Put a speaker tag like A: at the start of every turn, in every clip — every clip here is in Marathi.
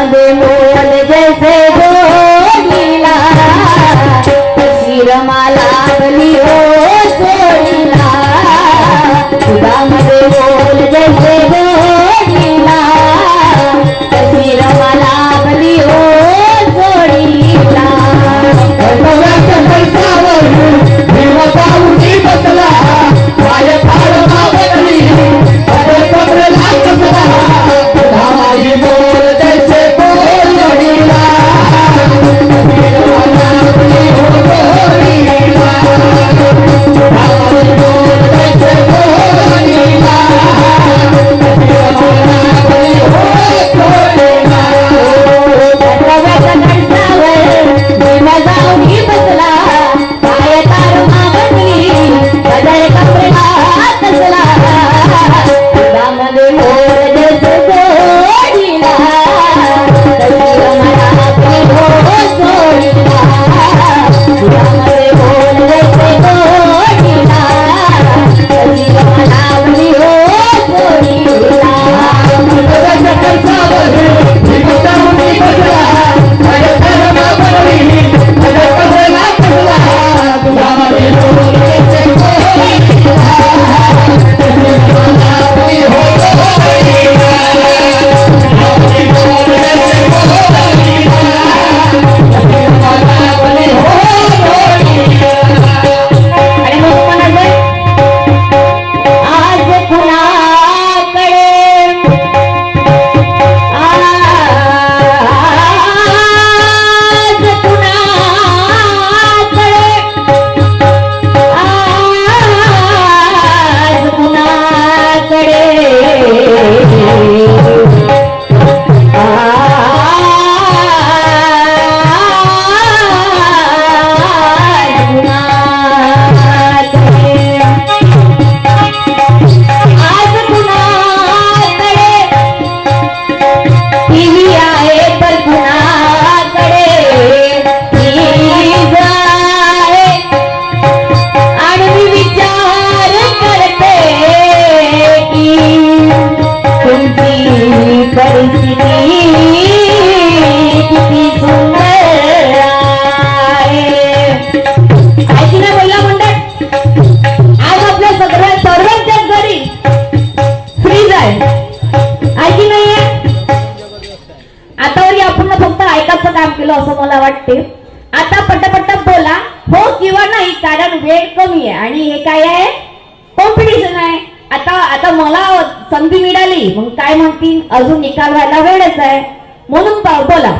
A: मध्ये मोल जैसे जोडीला तशी रमा लागली हो जोडीला दुधामध्ये मोल जैसे जोडीला तशी रमा लागली हो जोडीला
B: बसला माझ्या फार मावली अरे कमरेला कसला माझी बोल जैसे बोलडीला
A: असं मला वाटते. आता पटापट बोला हो किंवा नाही, कारण वेळ कमी आहे आणि हे काय आहे, कॉम्पिटिशन आहे. आता मला संधी मिळाली मग काय म्हणतील, अजून निकाल व्हायला वेळच आहे म्हणून बोला.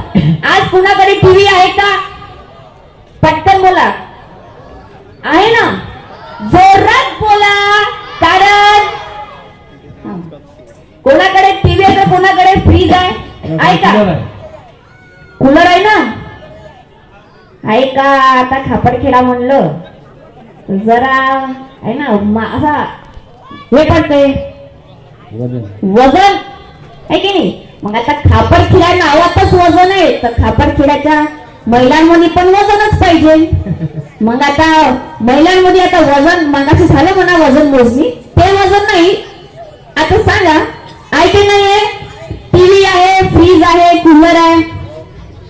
A: आज कुणाकडे टीव्ही आहे का? पटकन बोला. आहे ना? जोरात बोला, कारण कोणाकडे टीव्ही आहे तर कोणाकडे फ्रीज आहे का? कूलर आहे ना? आहे का? आता खापरखेडा म्हणलं जरा आहे ना असा हे पडते वजन आहे की नाही. मग आता खापरखेडा नावातच वजन आहे तर खापरखेड्याच्या महिलांमध्ये पण वजनच पाहिजे. मग आता महिलांमध्ये आता वजन मागाशी झालं म्हणा वजन मोजणी, ते वजन नाही. आता सांगा आहे की नाहीये? टीव्ही आहे, फ्रीज आहे, कूलर आहे,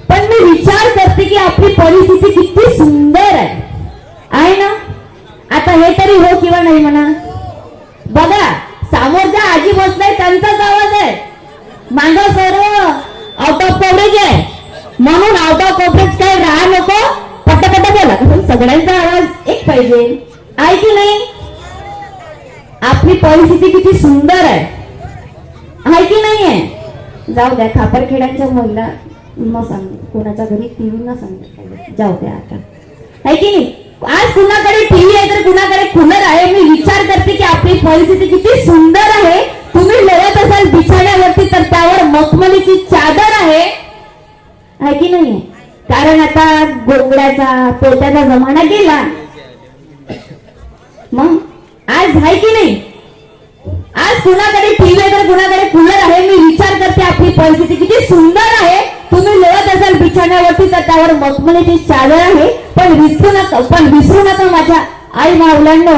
A: पण मी विचार करते की आपली परिस्थिती किती सुंदर आहे ना? आता हे तरी हो किंवा नाही म्हणा. बघा समोर ज्या आजी बसलाय त्यांचाच आवाज आहे, मांग सर्व आउट ऑफ कव्हरेज आहे म्हणून आउट ऑफ कव्हरेज काय राहा नको, पटपट बोला. सगळ्यांचा आवाज एक पाहिजे, आहे की नाही? आपली परिस्थिती किती सुंदर आहे की नाही आहे? जाऊ द्या, खापरखेड्यांच्या महिला न सांग, कोणाच्या घरी टीव्ही न सांग, जाऊ द्या आता, आहे की नाही? आज कुणाकडे टीव्ही आहे तर कुणाकडे कूलर आहे. मी विचार करते की आपली परिस्थिती किती सुंदर आहे. तुम्ही लोळत असाल बिछाण्यावरती तर त्यावर मखमलीची चादर आहे की नाही? कारण आता गोंगड्याचा पोत्याचा जमाना गेला. मग आज आहे की नाही? आज कुणाकडे टीव्ही आहे तर कुणाकडे कूलर आहे. मी विचार करते आपली परिस्थिती किती सुंदर आहे. तुम्ही लोळत असाल बिछाण्यावरती तर त्यावर मखमलीची चादर आहे. पण विसरू नका माझ्या आई माऊलांनो,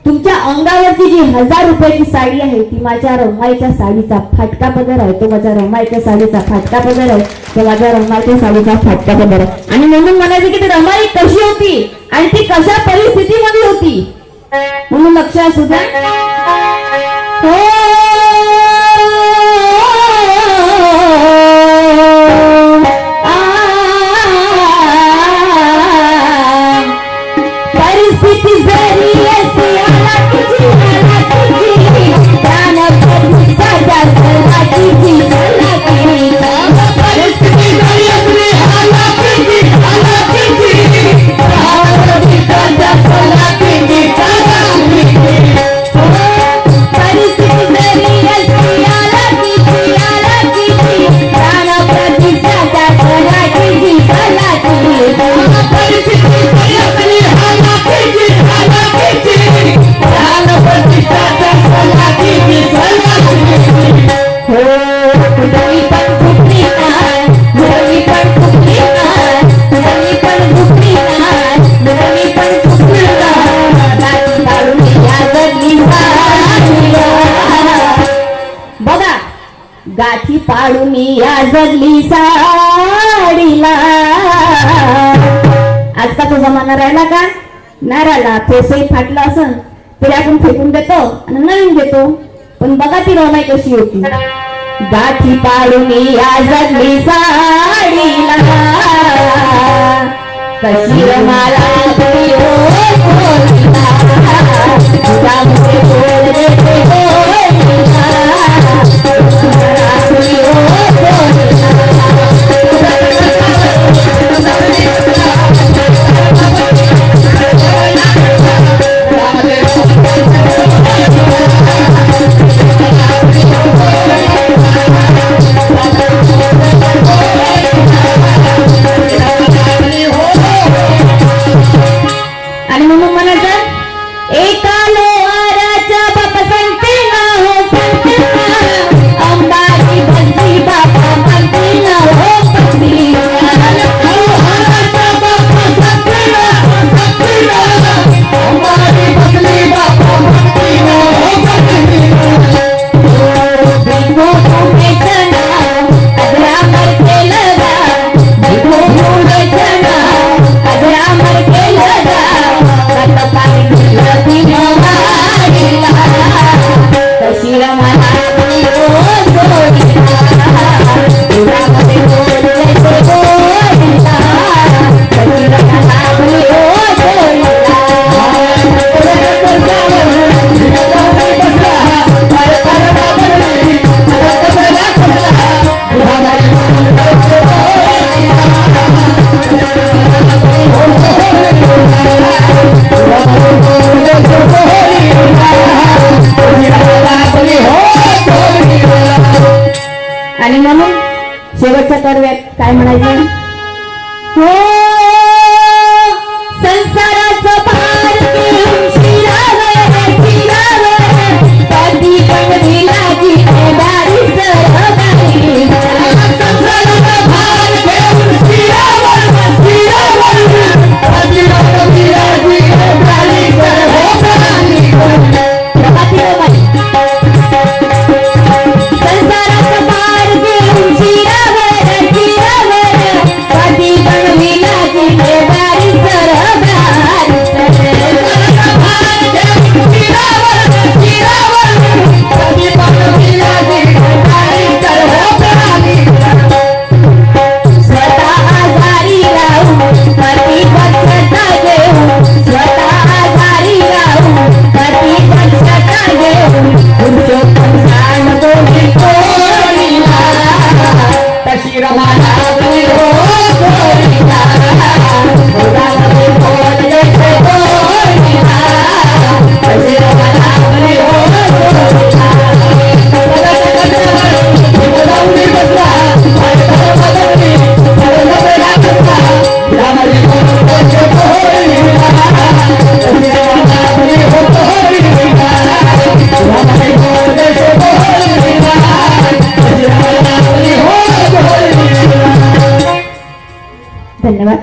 A: तुमच्या अंगावरची जी 1000 रुपयाची साडी आहे ती माझ्या रमाईच्या साडीचा फाटका पदर आहे. तो माझ्या रमाईच्या साडीचा फाटका पदर आहे. तो माझ्या रमाईच्या साडीचा फाटका पदर आहे. आणि म्हणून म्हणायचं की ती रमाई कशी होती आणि ती कशा परिस्थितीमध्ये होती म्हणून लक्ष असू द्या. हो परिस्थिती जरी असली हालाकीची प्राण प्रतिष्ठाच्या सलाकीची
B: परिस्थिती जरी असली हालाकीची प्राण प्रतिष्ठाच्या सलाकीची
A: परिस्थिती जरी असली हालाकीची प्राण प्रतिष्ठाच्या सलाकीची
B: परिस्थिती जरी असली हालाकीची प्राण प्रतिष्ठाच्या सलाकीची
A: हो तुझी पण चुकली नाही, तुझी पण चुकली नाही, तुझी पण चुकली नाही, तुझी पण चुकली नाही. गाठी काढून या जगली साडीला. बघा गाठी पाडून या जगली साडीला. आजचा तो जमाना राहिला का नाही राहिला. थोसही फाटलं असं तरी आपण फेकून देतो आणि नवीन देतो. पण बघा ती रमाई कशी होती. गाठी पाडून या जगली साडीला कशी रमाला आणि म्हणून म्हणायचं एका लोहाराच्या बापा सांगते ना हो सांगते ना अंबारी बसली बापा सांगते ना हो बसली
B: लोहाराच्या बापा सांगते ना अंबारी बसली बापा सांगते ना
A: बिगो तुमेचं नाव अजरामर केलं गा. बिगो तुमेचं नाव अजरामर केलं गा. पाणी दिलं तिनं वारीला कशी रमाला जोडीला तुझ्यामध्ये बोलायचं बोलीला कशी रमाला आणि म्हणून शेवटच्या कडव्यात काय म्हणायचं. हो संसाराचं भार घेऊन शिरावर कधी पण विलाजी दारी सरबाई.
B: संसाराचा भार घेऊन शिरावर कधी पण विलाजी दारी सरबाई.
A: संसाराचं भार घेऊन शिरावर कधी पण विलाजी दारी सरबाई. स्वतः आजारी राहून पती पक्षता घेऊन स्वतः आजारी राहून पती पक्षता घेऊन पुरुषोत्तम सांगतो की कोणीला
B: कशी रमाला हो
A: कोणीला उदाहरणे बोलले ते कोणीला कशी रमाला हो कोणीला. धन्यवाद.